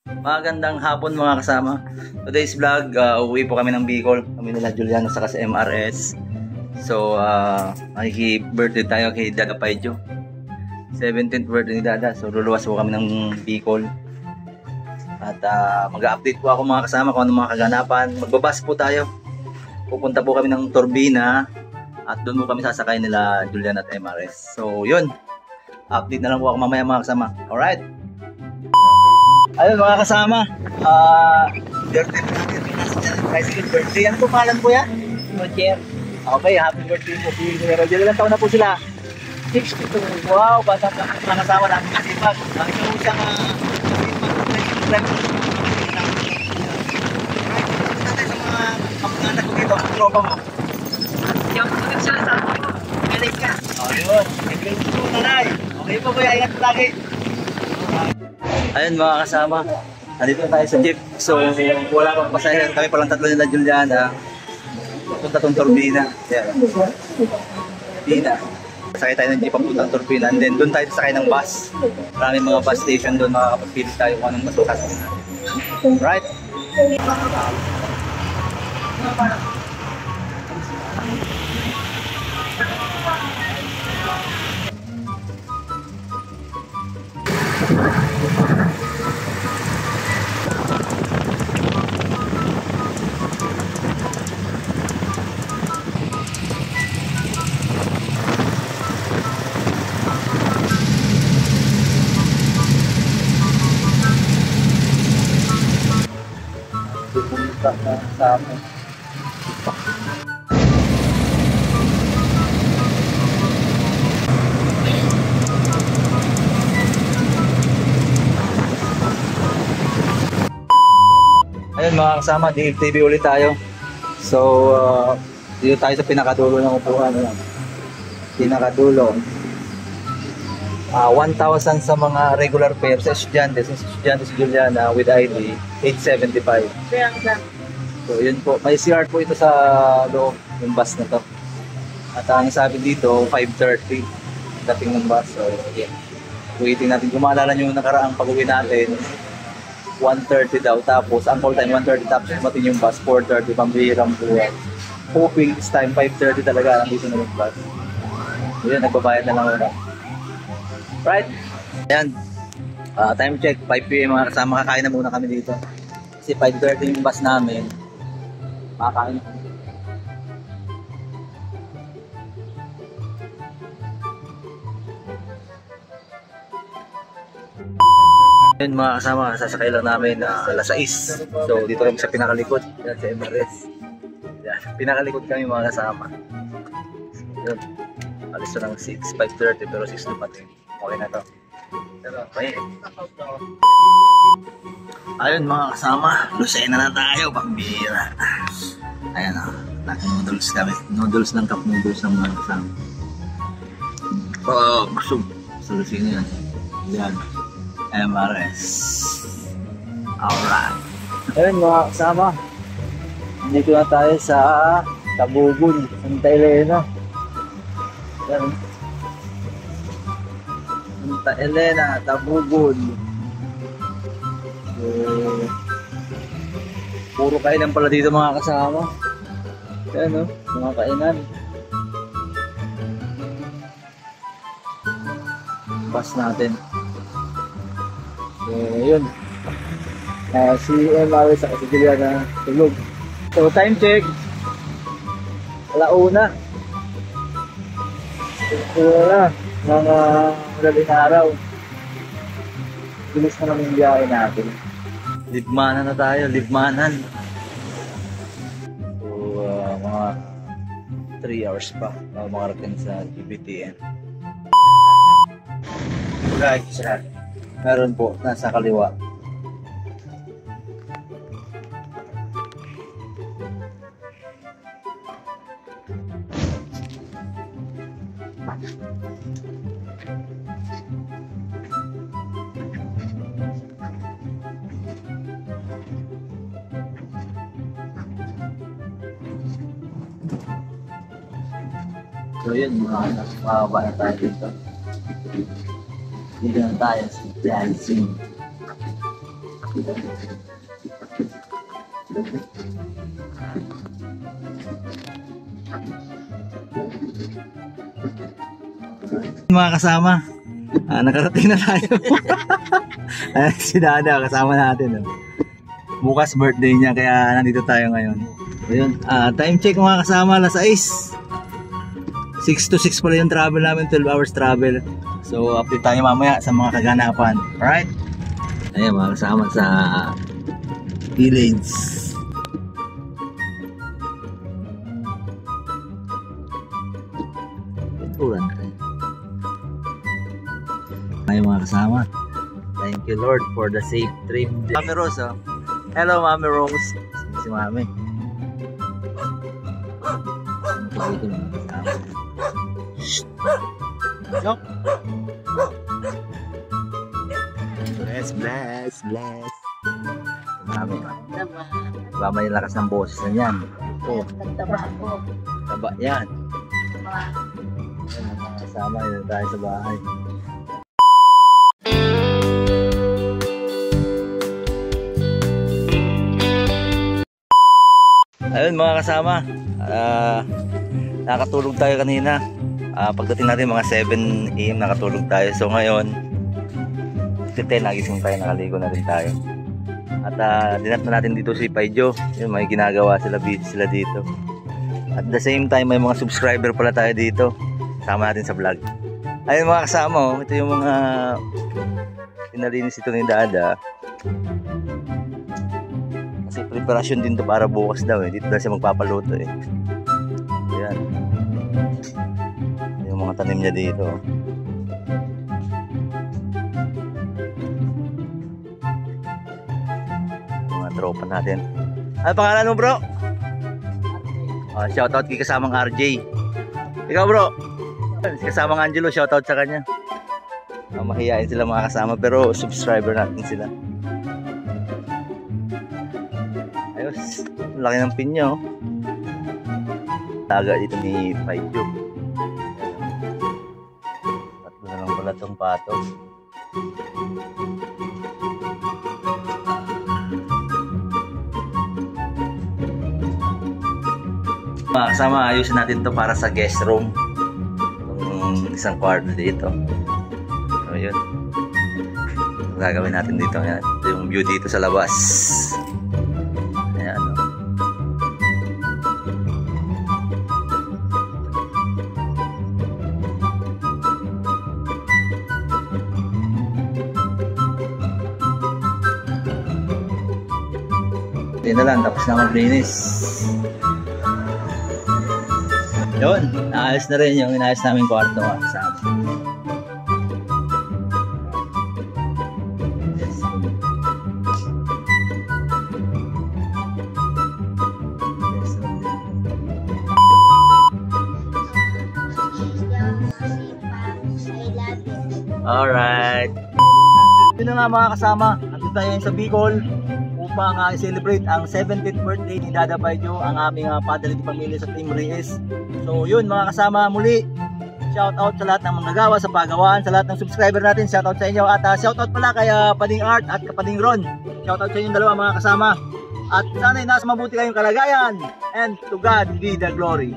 Magandang hapon mga kasama. Today's vlog, uwi po kami ng Bicol. Kami nila Juliano saka sa MRS. So, makiki-birthday tayo kay Dada Paijo. 17th birthday ni Dada. So, luluwas po kami ng Bicol. At mag-update po ako mga kasama kung ano mga kaganapan. Magbabas po tayo. Pupunta po kami ng Turbina. At doon po kami sasakay nila Julian at MRS. So, yun. Update na lang po ako mamaya mga kasama. Alright? Ayun mga kasama, birthday na natin, tricycle birthday. Ano po pangalan po yan? Roger. Okay, happy birthday po. Roger, ilang taon na po sila? 62. Wow, bata pa mga kasama namin kasipag. Ang isang kasipag. Natin sa mga kamag-anak ko dito, ang tropa mo. Yung pagkat sila sa ako, galing ka. Ayun, nag-grade po nanay. Okay po kuya, ingat po lagi. Ayun mga kasama, nandito tayo sa jeep. So wala pang pasahero, kami palang tatlo nila Juliana. Punta tong Turbina. Yan. Turbina. Sakay tayo ng jeep papuntang Turbina. And then doon tayo sakay ng bus. Maraming mga bus station doon, makakapagpili tayo kung anong mas makasama natin. Right? Sa amin. Ayun mga kasama, DFTV ulit tayo. So, dito tayo sa pinakadulo ng upuan. Pinakadulo. 1,000 sa mga regular fares sa estudyante. Sa estudyante si Juliana with ID, 875. So, yun po. May CR po ito sa loob, yung bus na to. At ang sabi dito, 5:30 dating ng bus. So, yeah. Waiting natin. Kung maalala nyo yung nakaraang pag-uwi natin, 1:30 daw. Tapos, ang call time 1:30. Tapos, matin yung bus, 4:30. Pambihirang buwan. Hoping this time, 5:30 talaga. Nandito na yung bus. So, yun, nagbabayad na lang muna. Right? Ayan. Time check, 5 PM mga kasama. Kakain na muna kami dito. Kasi 5:30 yung bus namin. Makakain na kami. Yun mga kasama, sasakay lang namin alas 6. So dito kami sa pinakalikod. Yan sa MRS. Yan, pinakalikod kami mga kasama. Yun. Alis na ng 6, 5:30 pero 6 na pati. Okay na to. Pero okay. Ayun mga kasama, Lucena na tayo, pambira. Ayan o, naka-noodles kami. Noodles ng cup noodles ng mga kasama. Busog. Sa Lucena yan. Yan. MRS. Alright. Ayun mga kasama, dito na tayo sa Tabugon, Santa Elena. Yan. Santa Elena, Tabugon. So, puro kainan pala dito mga kasama. Yan o, mga kainan. Bus natin. So, yun. Si MRS sa kasigilya na tulog. So, time check. Alauna. Wala. Mga madaling araw. Bilis na naman yung biyahe natin. Libmanan na tayo. Libmanan. So, mga 3 hours pa. Makarating sa GBTN. Guys, meron po. Nasa kaliwa. So yun, makakaba na tayo dito. Dito na tayo sa dancing. Mga kasama, nakarating na tayo. Si Dada kasama natin. Bukas birthday niya kaya nandito tayo ngayon. Ayun, time check mga kasama, alas 6. 6 to 6 pala yung travel namin, 12 hours travel. So update tayo mamaya sa mga kaganapan. Alright? Ayan mga kasama sa village. Turan tayo. Ayan mga kasama. Thank you Lord for the safe trip. Mami Rose, oh. Hello Mami Rose. Si Mami. Ito mga kasama. Yok. Bless. Mami. Baba yung lakas ng boses na yan. Ito. Taba yan. Ayan mga kasama. Yun tayo sa bahay. Ayun mga kasama, nakatulog tayo kanina. Pagdating natin mga 7 AM nakatulog tayo. So ngayon 10 nagising tayo, nakaligo na rin tayo. At dinat na natin dito si Paijo. Yun, may ginagawa sila, busy sila dito. At the same time may mga subscriber pala tayo dito. Sama natin sa vlog. Ayun mga kasama, oh, ito yung mga pinalinis ito ni Dada. Kasi preparasyon din to para bukas daw eh. Dito daw siya magpapaluto eh. Ayan. Yung mga tanim niya dito. Mga tropa natin. Ano pangalan mo bro? Shoutout kay kasamang RJ. Ikaw bro? Si kasamang Angelo, shoutout sa kanya. Mahihain sila mga kasama pero subscriber natin sila. Ayos, laki ng pinya oh. Taga dito ni Paijo. Tatlo na lang pala itong pato. Mga kasama, ayusin natin to para sa guest room. Itong isang kwarto dito. So yun, gagawin natin dito. Ayan. Ito yung view dito sa labas. Ayan. Hindi na lang, tapos na maglinis. Yun, naayos na rin yung inayos namin kwarto. Alright. Yun na nga mga kasama, nandito tayo sa Bicol upang i-celebrate ang 70th birthday ni Dada Paijo, ang aming padre di pamilya sa Team Reyes. So yun mga kasama, muli shout out sa lahat ng mga nagawa sa pagawaan, sa lahat ng subscriber natin, shout out sa inyo. At shout out pala kay Pading Art at Pading Ron, shout out sa inyong dalawa mga kasama. At sana'y nasa mabuti kayong kalagayan, and to God be the glory.